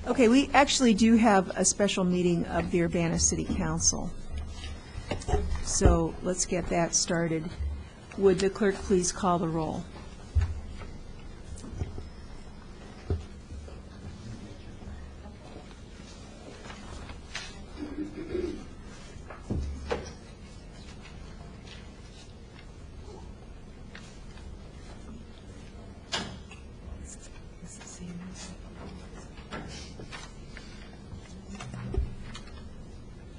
Okay, we actually do have a special meeting of the Urbana City Council. So let's get that started. Would the clerk please call the roll?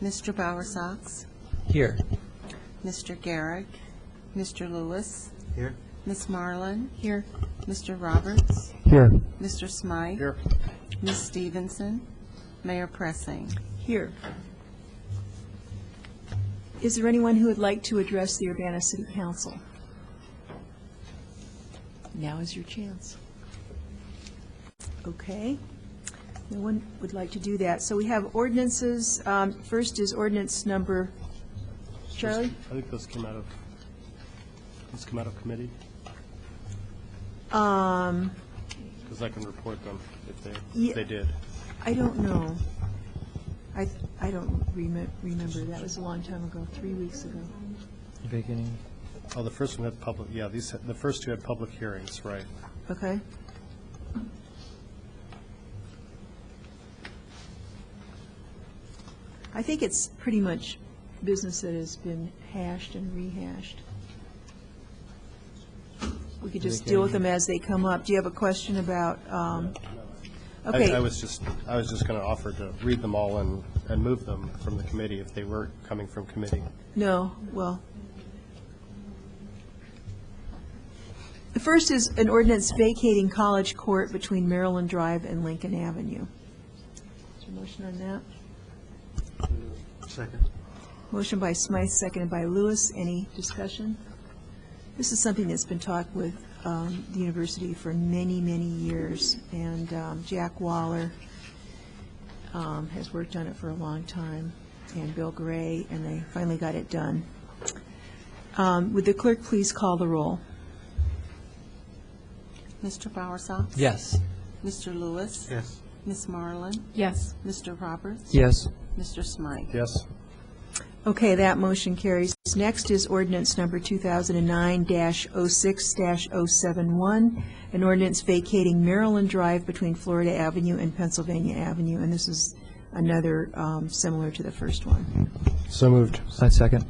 Mr. Bowersox, Here. Mr. Garrick, Mr. Lewis, Here. Miss Marlin, Here. Mr. Roberts, Here. Mr. Smythe, Here. Miss Stevenson, Mayor Pressing. Here. Is there anyone who would like to address the Urbana City Council? Now is your chance. Okay. No one would like to do that. So we have ordinances. First is ordinance number, Charlie? I think those come out of committee, Um, because I can report them if Yeah. they did. I don't know. I don't remember. That was a long time ago, 3 weeks ago. Beginning. Oh, the first one had public, yeah, the first two had public hearings, right. Okay. I think it's pretty much business that has been hashed and rehashed. We could just deal with them as they come up. Do you have a question about, okay. I was just going to offer to read them all and move them from the committee if they were coming from committee. No, well. The first is an ordinance vacating College Court between Maryland Drive and Lincoln Avenue. Is there a motion on that? Second. Motion by Smythe, seconded by Lewis. Any discussion? This is something that's been talked with the university for many, many years, and Jack Waller has worked on it for a long time, and Bill Gray, and they finally got it done. Would the clerk please call the roll? Mr. Bowersox? Yes. Mr. Lewis? Yes. Miss Marlin? Yes. Mr. Roberts? Yes. Mr. Smythe? Yes? Okay, that motion carries. Next is ordinance number 2009-06-071, an ordinance vacating Maryland Drive between Florida Avenue and Pennsylvania Avenue, and this is another similar to the first one. So moved. I second.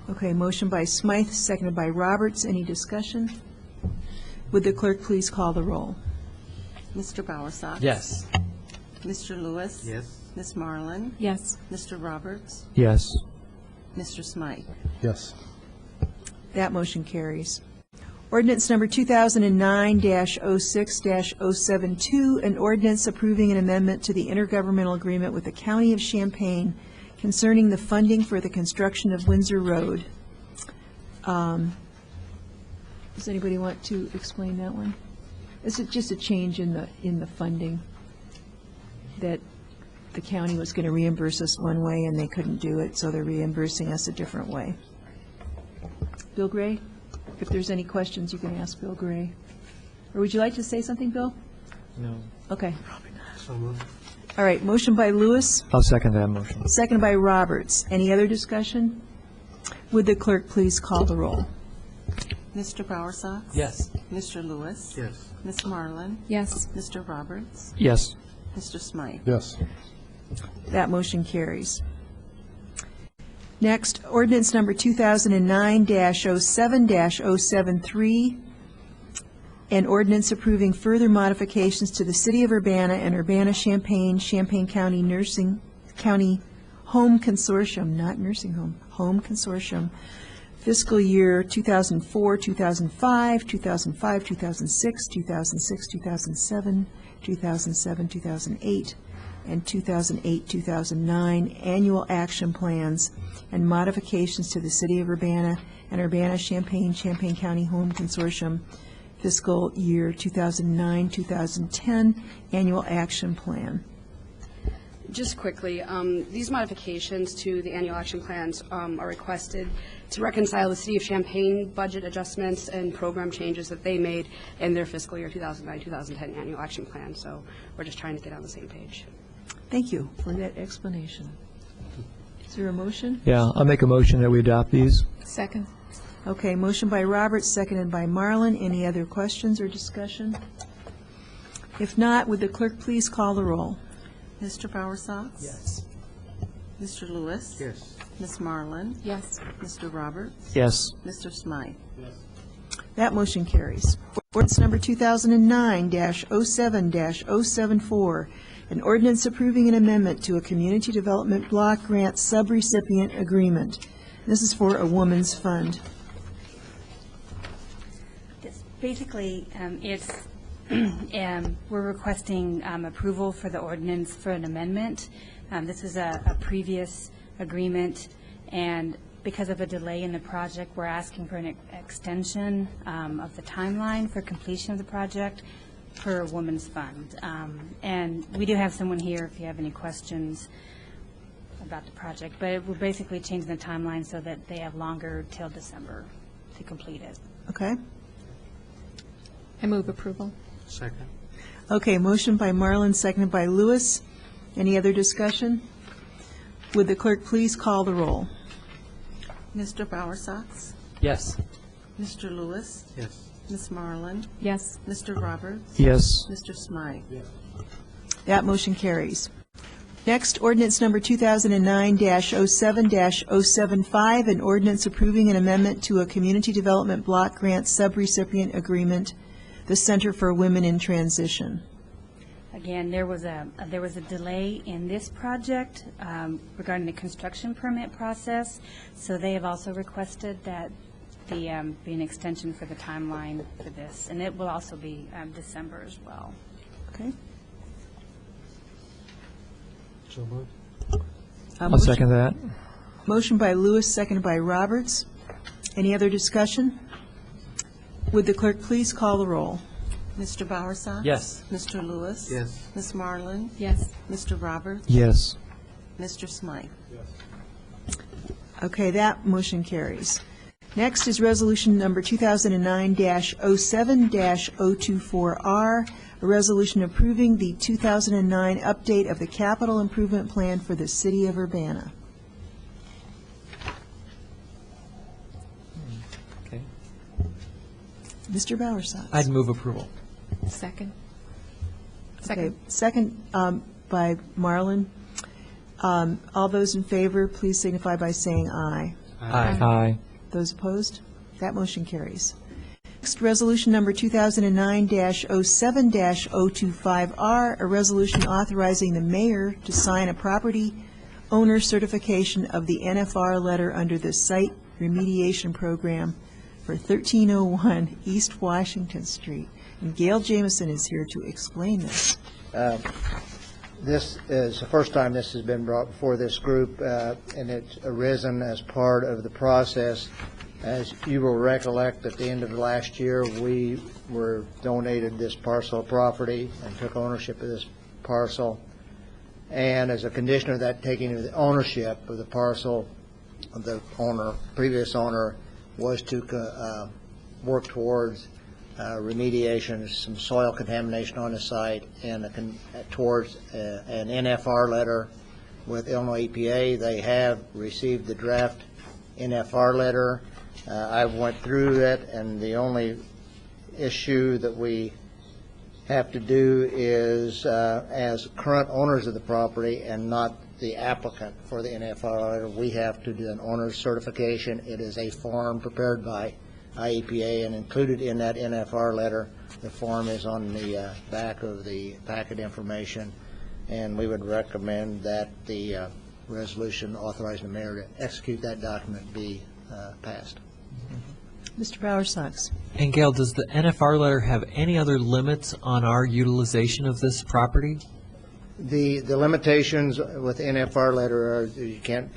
Okay, motion by Smythe, seconded by Roberts. Any discussion? Would the clerk please call the roll? Mr. Bowersox? Yes. Mr. Lewis? Yes. Miss Marlin? Yes. Mr. Roberts? Yes. Mr. Smythe? Yes. That motion carries. Ordinance number 2009-06-072, an ordinance approving an amendment to the intergovernmental agreement with the County of Champaign concerning the funding for the construction of Windsor Road. Does anybody want to explain that one? Is it just a change in the funding that the county was going to reimburse us one way and they couldn't do it, so they're reimbursing us a different way? Bill Gray? If there's any questions, you can ask Bill Gray. Or would you like to say something, Bill? No. Okay. So moved. All right, motion by Lewis, I'll second that motion. seconded by Roberts. Any other discussion? Would the clerk please call the roll? Mr. Bowersox? Yes. Mr. Lewis? Yes. Miss Marlin? Yes. Mr. Roberts? Yes. Mr. Smythe? Yes. That motion carries. Next, ordinance number 2009-07-073, an ordinance approving further modifications to the City of Urbana and Urbana-Champaign, Champaign County Home Consortium, not nursing home, Home Consortium, fiscal year 2004, 2005, 2005, 2006, 2006, 2007, 2007, 2008, and 2008, 2009 annual action plans and modifications to the City of Urbana and Urbana-Champaign, Champaign County Home Consortium fiscal year 2009, 2010 annual action plan. Just quickly, these modifications to the annual action plans are requested to reconcile the City of Champaign budget adjustments and program changes that they made in their fiscal year 2009-2010 annual action plan. So we're just trying to get on the same page. Thank you for that explanation. Is there a motion? Yeah, I'll make a motion that we adopt these. Second. Okay, motion by Roberts, seconded by Marlin. Any other questions or discussion? If not, would the clerk please call the roll? Mr. Bowersox? Yes. Mr. Lewis? Yes. Ms. Marlin? Yes. Mr. Roberts? Yes. Mr. Smythe? That motion carries. Ordinance number 2009-07-074, an ordinance approving an amendment to a community development block grant subrecipient agreement. This is for a woman's fund. Basically, it's, we're requesting approval for the ordinance for an amendment. This is a previous agreement, and because of a delay in the project, we're asking for an extension of the timeline for completion of the project for a woman's fund. And we do have someone here if you have any questions about the project, but we're basically changing the timeline so that they have longer till December to complete it. Okay? I move approval. Second. Okay, motion by Marlin, seconded by Lewis. Any other discussion? Would the clerk please call the roll? Mr. Bowersox? Yes. Mr. Lewis? Yes. Ms. Marlin? Yes. Mr. Roberts? Yes. Mr. Smythe? That motion carries. Next, ordinance number 2009-07-075, an ordinance approving an amendment to a community development block grant subrecipient agreement, the Center for Women in Transition. Again, there was a delay in this project regarding the construction permit process, so they have also requested that be an extension for the timeline for this, and it will also be December as well. Okay? So moved. Uh, I'll second that. Motion by Lewis, seconded by Roberts. Any other discussion? Would the clerk please call the roll? Mr. Bowersox? Yes. Mr. Lewis? Yes. Ms. Marlin? Yes. Mr. Roberts? Yes. Mr. Smythe? Okay, that motion carries. Next is resolution number 2009-07-024R, a resolution approving the 2009 update of the capital improvement plan for the city of Urbana. Okay. Mr. Bowersox. I'd move approval. Second. Okay, second by Marlin. All those in favor, please signify by saying aye. Aye. Those opposed? That motion carries. Next, resolution number 2009-07-025R, a resolution authorizing the mayor to sign a property owner certification of the NFR letter under the site remediation program for 1301 East Washington Street. And Gail Jamison is here to explain this. This is the first time this has been brought before this group, and it's arisen as part of the process. As you will recollect, at the end of last year, we were donated this parcel of property and took ownership of this parcel. And as a condition of that taking of the ownership of the parcel, the previous owner, was to work towards remediation of some soil contamination on the site and towards an NFR letter with Illinois EPA. They have received the draft NFR letter. I went through it, and the only issue that we have to do is, as current owners of the property and not the applicant for the NFR letter, we have to do an owner's certification. It is a form prepared by IEPA and included in that NFR letter. The form is on the back of the packet information, and we would recommend that the resolution authorizing the mayor to execute that document be passed. Mr. Bowersox. And Gail, does the NFR letter have any other limits on our utilization of this property? The limitations with the NFR letter are you can't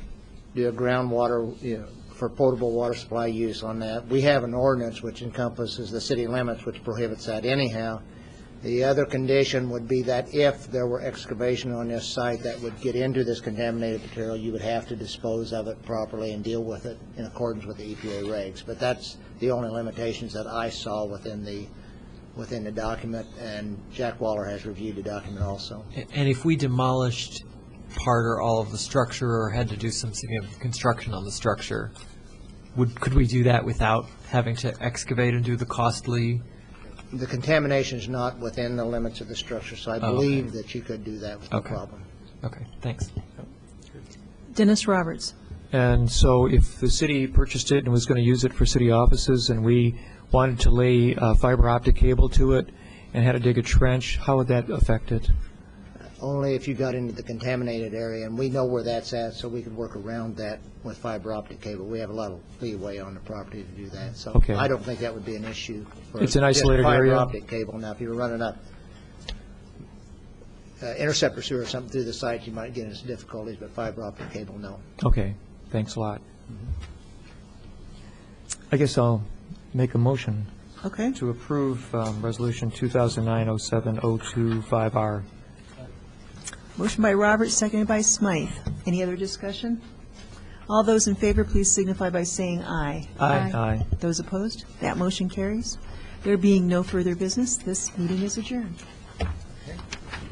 do a groundwater, for potable water supply use on that. We have an ordinance which encompasses the city limits, which prohibits that anyhow. The other condition would be that if there were excavation on this site that would get into this contaminated material, you would have to dispose of it properly and deal with it in accordance with the EPA regs. But that's the only limitations that I saw within the document, and Jack Waller has reviewed the document also. And if we demolished part or all of the structure or had to do some significant construction on the structure, could we do that without having to excavate and do the costly? The contamination is not within the limits of the structure, so I believe that you could do that with no problem. Okay, thanks. Dennis Roberts. And so if the city purchased it and was going to use it for city offices, and we wanted to lay fiber optic cable to it and had to dig a trench, how would that affect it? Only if you got into the contaminated area, and we know where that's at, so we could work around that with fiber optic cable. We have a lot of leeway on the property to do that, so Okay. I don't think that would be an issue. For It's an just isolated area? Fiber optic cable. Now, if you were running a interceptor sewer or something through the site, you might get into some difficulties, but fiber optic cable, no. Okay, thanks a lot. I guess I'll make a motion Okay. to approve Resolution 2009-07-025R. Motion by Roberts, seconded by Smythe. Any other discussion? All those in favor, please signify by saying aye. Aye. Those opposed? That motion carries. There being no further business, this meeting is adjourned.